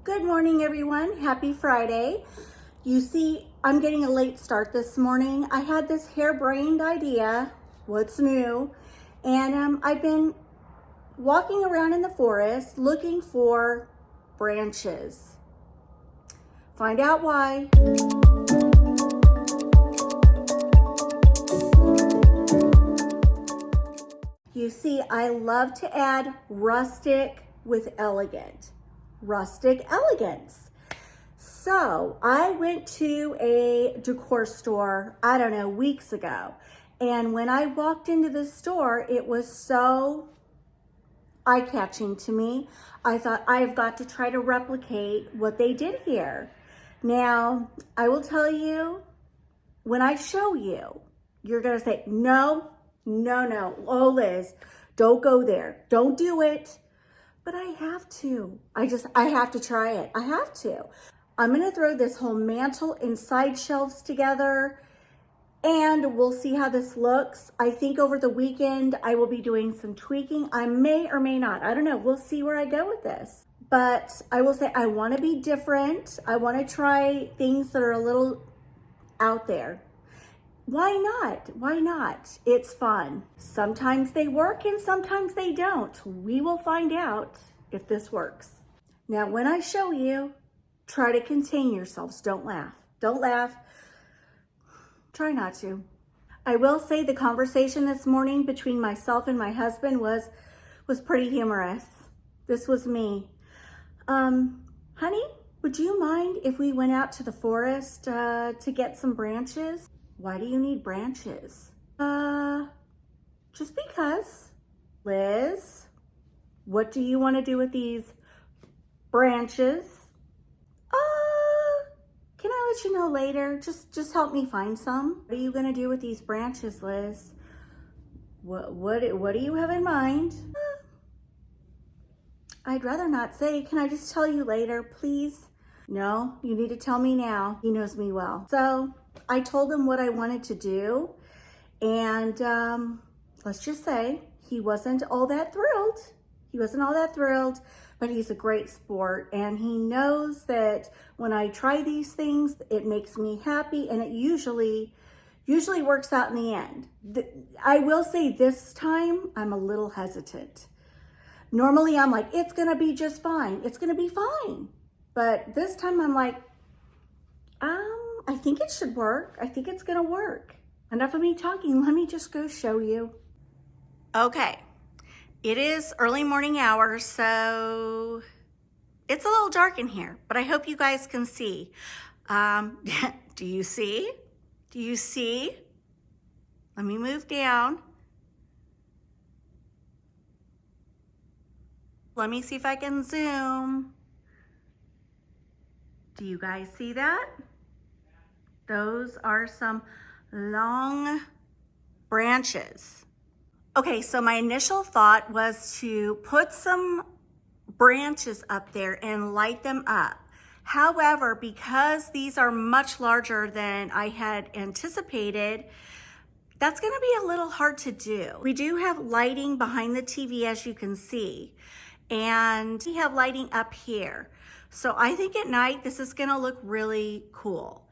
Good morning, everyone. Happy Friday. You see, I'm getting a late start this morning. I had this harebrained idea, what's new, and I've been walking around in the forest looking for branches. Find out why. You see, I love to add rustic with elegant. Rustic elegance. So I went to a decor store, I don't know, weeks ago. And when I walked into the store, it was so eye-catching to me. I thought, I've got to try to replicate what they did here. Now, I will tell you, when I show you, you're gonna say, no, oh Liz, don't go there, don't do it. But I have to. I have to try it. I have to. I'm gonna throw this whole mantle and side shelves together and we'll see how this looks. I think over the weekend, I will be doing some tweaking. I may or may not, I don't know. We'll see where I go with this. But I will say I wanna be different. I wanna try things that are a little out there. Why not? Why not? It's fun. Sometimes they work and sometimes they don't. We will find out if this works. Now, when I show you, try to contain yourselves. Don't laugh. Don't laugh. Try not to. I will say the conversation this morning between myself and my husband was pretty humorous. This was me. Honey, would you mind if we went out to the forest to get some branches? Why do you need branches? Just because. Liz, what do you want to do with these branches? Can I let you know later? Just help me find some. What are you gonna do with these branches, Liz? What do you have in mind? I'd rather not say. Can I just tell you later, please? No, you need to tell me now. He knows me well. So I told him what I wanted to do, and let's just say he wasn't all that thrilled. He wasn't all that thrilled, but he's a great sport, and he knows that when I try these things, it makes me happy, and it usually works out in the end. I will say this time, I'm a little hesitant. Normally, I'm like, it's gonna be just fine. It's gonna be fine. But this time, I'm like, I think it should work. I think it's gonna work. Enough of me talking, let me just go show you. Okay, it is early morning hours, so it's a little dark in here, but I hope you guys can see. Do you see? Do you see? Let me move down. Let me see if I can zoom. Do you guys see that? Those are some long branches. Okay, so my initial thought was to put some branches up there and light them up. However, because these are much larger than I had anticipated, that's gonna be a little hard to do. We do have lighting behind the TV, as you can see, and we have lighting up here. So I think at night, this is gonna look really cool.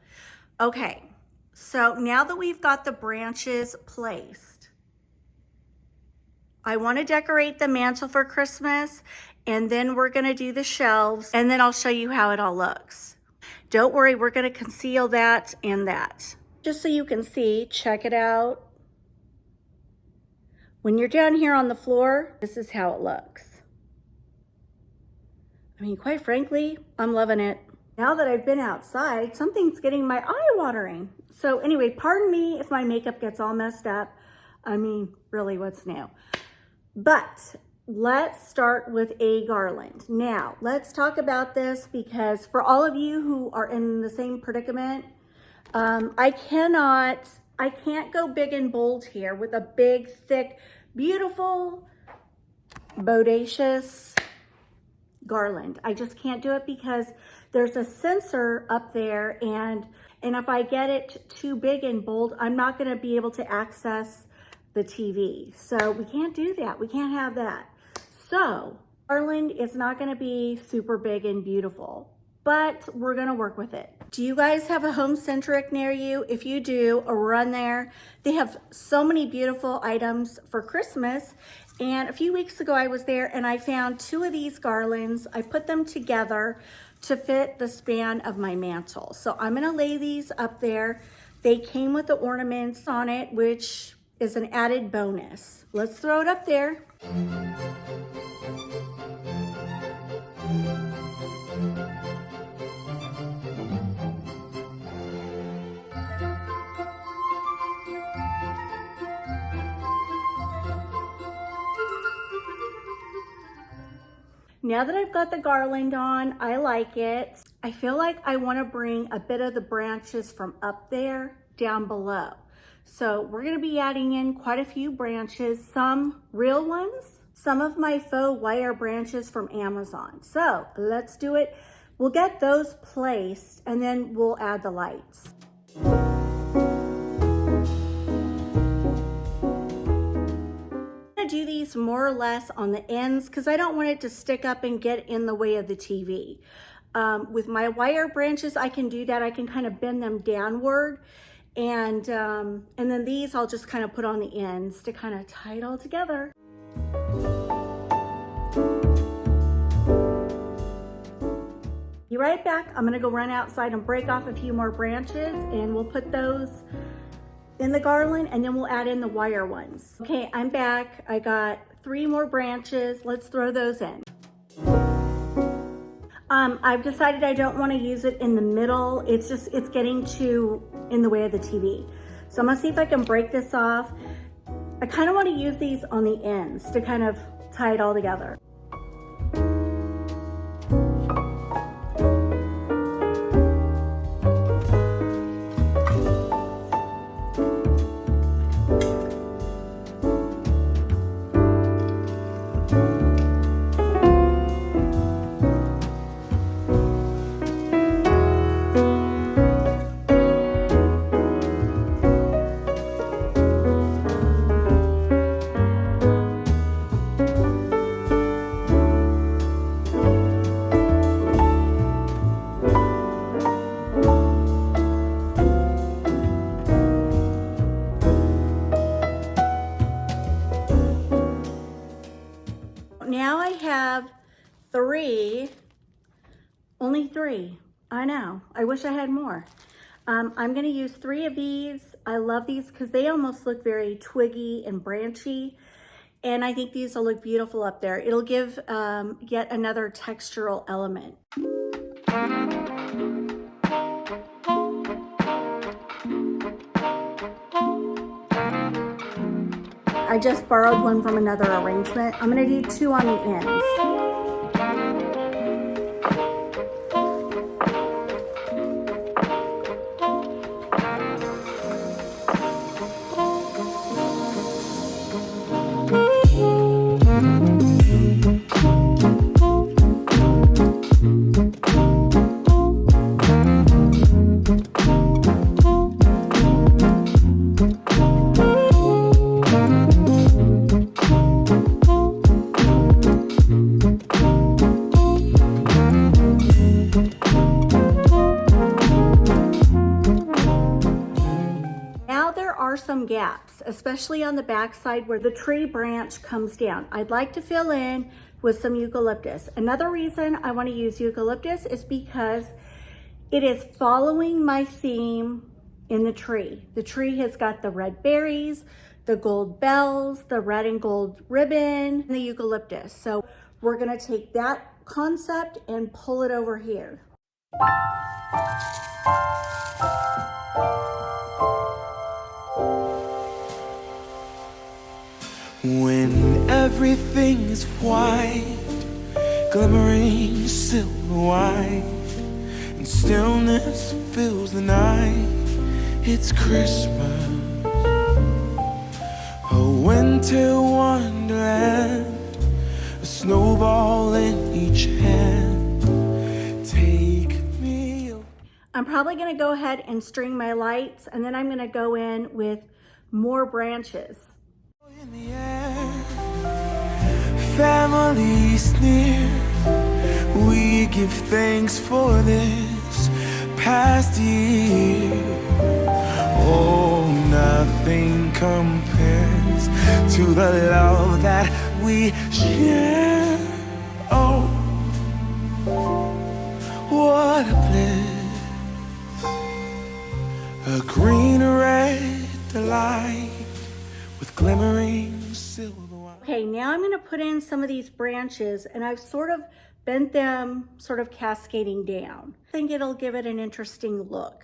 Okay, so now that we've got the branches placed, I wanna decorate the mantle for Christmas, and then we're gonna do the shelves, and then I'll show you how it all looks. Don't worry, we're gonna conceal that and that. Just so you can see, check it out. When you're down here on the floor, this is how it looks. I mean, quite frankly, I'm loving it. Now that I've been outside, something's getting my eye watering. So anyway, pardon me if my makeup gets all messed up. I mean, really, what's new? But let's start with a garland. Now, let's talk about this because for all of you who are in the same predicament, I can't go big and bold here with a big, thick, beautiful, bodacious garland. I just can't do it because there's a sensor up there, and if I get it too big and bold, I'm not gonna be able to access the TV. So we can't do that. We can't have that. So Garland is not gonna be super big and beautiful, but we're gonna work with it. Do you guys have a Home Centric near you? If you do, run there. They have so many beautiful items for Christmas. And a few weeks ago I was there and I found 2 of these garlands. I put them together to fit the span of my mantle. So I'm gonna lay these up there. They came with the ornaments on it, which is an added bonus. Let's throw it up there. Now that I've got the garland on, I like it. I feel like I want to bring a bit of the branches from up there down below. So we're going to be adding in quite a few branches, some real ones, some of my faux wire branches from Amazon. So let's do it. We'll get those placed and then we'll add the lights. Do these more or less on the ends because I don't want it to stick up and get in the way of the TV. With my wire branches, I can do that. I can kind of bend them downward, and then these I'll just kind of put on the ends to kind of tie it all together. Be right back. I'm gonna go run outside and break off a few more branches, and we'll put those in the garland and then we'll add in the wire ones. Okay, I'm back. I got 3 more branches. Let's throw those in. I've decided I don't want to use it in the middle. It's getting too in the way of the TV. So I'm gonna see if I can break this off. I kind of want to use these on the ends to kind of tie it all together. Now I have 3, only 3. I know, I wish I had more. I'm gonna use 3 of these. I love these because they almost look very twiggy and branchy. And I think these will look beautiful up there. It'll give yet another textural element. I just borrowed one from another arrangement. I'm gonna do 2 on the ends. Some gaps, especially on the back side where the tree branch comes down. I'd like to fill in with some eucalyptus. Another reason I want to use eucalyptus is because it is following my theme in the tree. The tree has got the red berries, the gold bells, the red and gold ribbon, and the eucalyptus. So we're going to take that concept and pull it over here. When everything is white, glimmering silver white, and stillness fills the night, it's Christmas, a winter wonderland, a snowball in each hand. Take me. I'm probably gonna go ahead and string my lights, and then I'm gonna go in with more branches. In the air, family's near. We give thanks for this past year. Oh, nothing compares to the love that we share. Oh, what a bliss. A green red delight with glimmering silver. Okay, now I'm gonna put in some of these branches, and I've sort of bent them sort of cascading down. I think it'll give it an interesting look.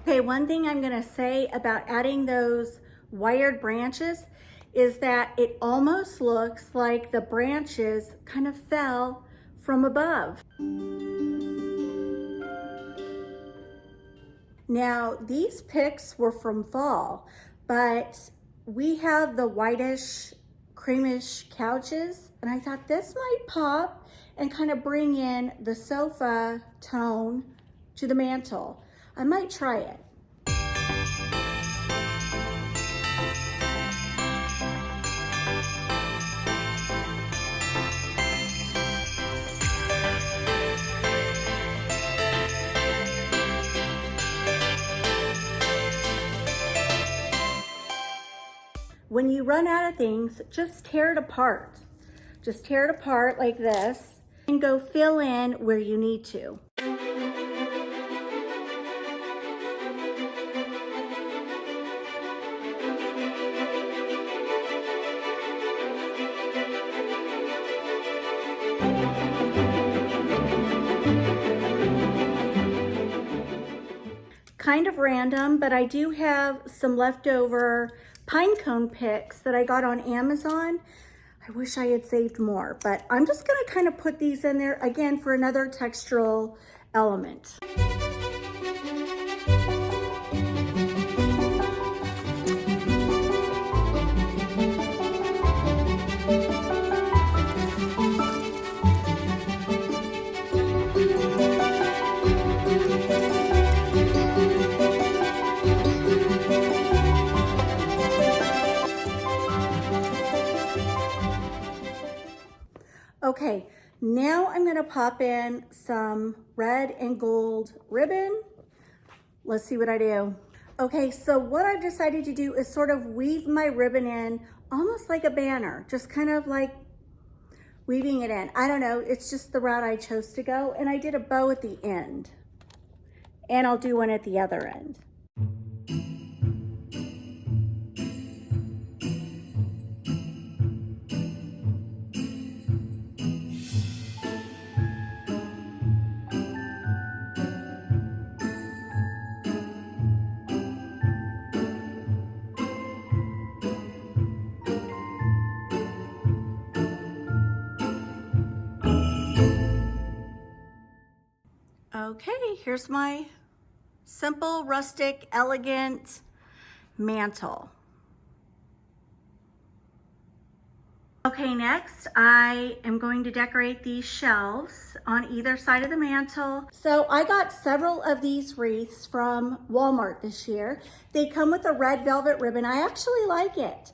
Okay, one thing I'm gonna say about adding those wired branches is that it almost looks like the branches kind of fell from above. Now, these picks were from fall, but we have the whitish, creamish couches, and I thought this might pop and kind of bring in the sofa tone to the mantle. I might try it. When you run out of things, just tear it apart. Just tear it apart like this and go fill in where you need to. Kind of random, but I do have some leftover pine cone picks that I got on Amazon. I wish I had saved more, but I'm just gonna kind of put these in there again for another textural element. Okay, now I'm gonna pop in some red and gold ribbon. Let's see what I do. Okay, so what I've decided to do is sort of weave my ribbon in almost like a banner, just kind of like weaving it in. I don't know, it's just the route I chose to go, and I did a bow at the end, and I'll do one at the other end. Okay, here's my simple, rustic, elegant mantle. Okay, next I am going to decorate these shelves on either side of the mantle. So I got several of these wreaths from Walmart this year. They come with a red velvet ribbon. I actually like it.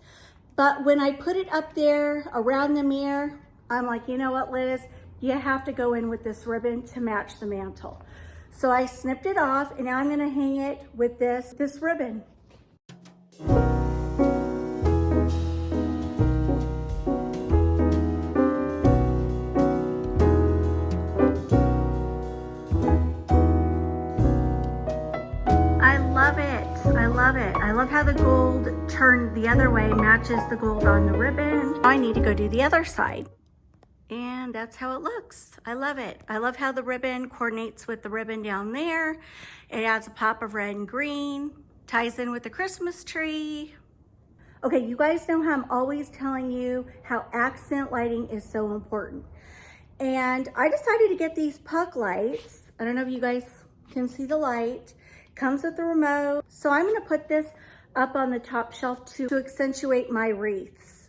But when I put it up there around the mirror, I'm like, you know what, Liz? You have to go in with this ribbon to match the mantle. So I snipped it off, and now I'm gonna hang it with this ribbon. I love it. I love it. I love how the gold turned the other way matches the gold on the ribbon. Now I need to go do the other side. And that's how it looks. I love it. I love how the ribbon coordinates with the ribbon down there. It adds a pop of red and green, ties in with the Christmas tree. Okay, you guys know how I'm always telling you how accent lighting is so important. And I decided to get these puck lights. I don't know if you guys can see the light. Comes with the remote. So I'm gonna put this up on the top shelf to accentuate my wreaths.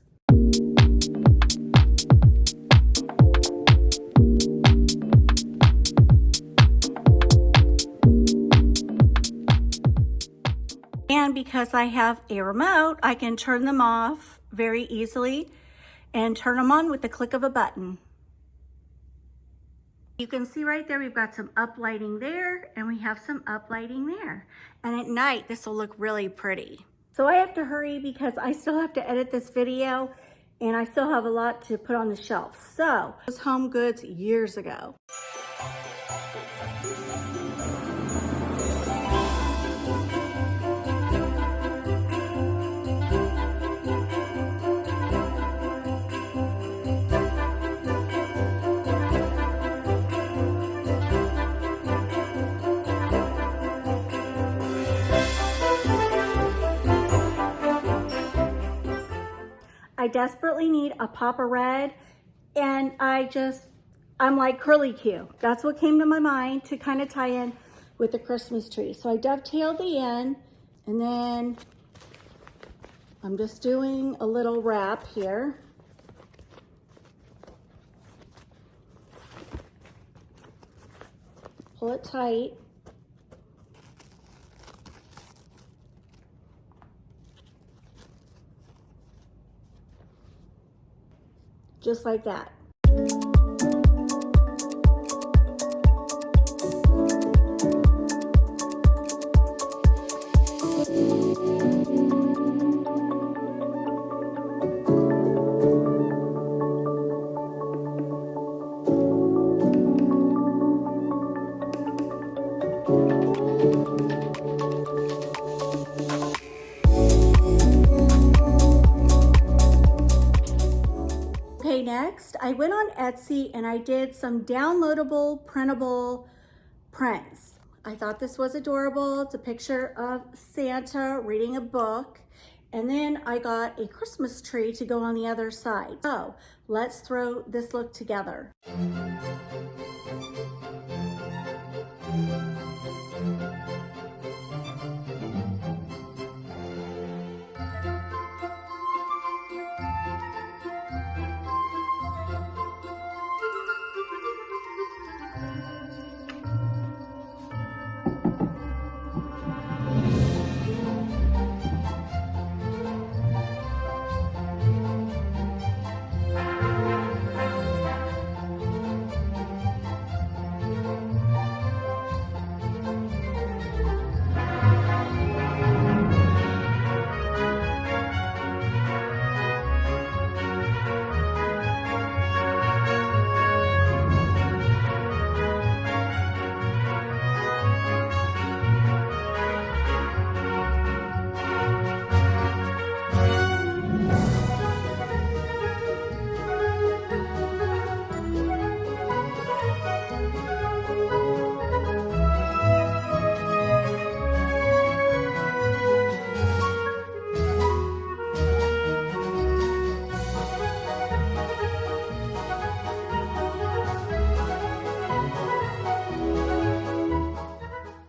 And because I have a remote, I can turn them off very easily and turn them on with the click of a button. You can see right there, we've got some uplighting there and we have some uplighting there. And at night, this will look really pretty. So I have to hurry because I still have to edit this video and I still have a lot to put on the shelf. So, it was Home Goods years ago. I desperately need a pop of red, and I'm like curly Q. That's what came to my mind to kind of tie in with the Christmas tree. So I dovetailed the end, and then I'm just doing a little wrap here. Pull it tight. Just like that. Okay, next I went on Etsy and I did some downloadable printable prints. I thought this was adorable. It's a picture of Santa reading a book. And then I got a Christmas tree to go on the other side. So let's throw this look together.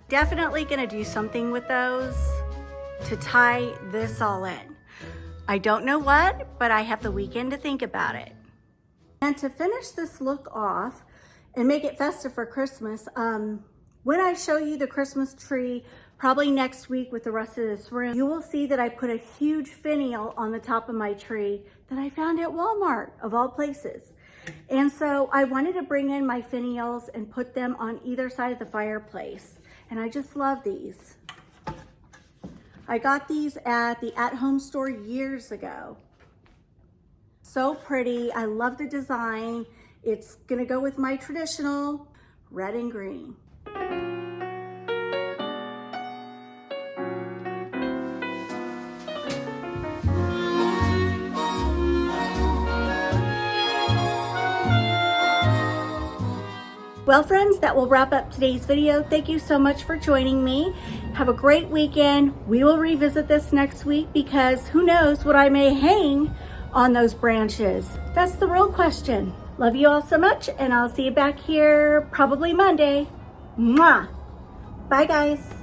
Definitely gonna do something with those to tie this all in. I don't know what, but I have the weekend to think about it. And to finish this look off and make it festive for Christmas, when I show you the Christmas tree, probably next week with the rest of this room, you will see that I put a huge finial on the top of my tree that I found at Walmart, of all places. And so I wanted to bring in my finials and put them on either side of the fireplace. And I just love these. I got these at the at-home store years ago. So pretty, I love the design. It's gonna go with my traditional red and green. Well, friends, that will wrap up today's video. Thank you so much for joining me. Have a great weekend. We will revisit this next week because who knows what I may hang on those branches. That's the real question. Love you all so much, and I'll see you back here probably Monday. Mwah! Bye, guys.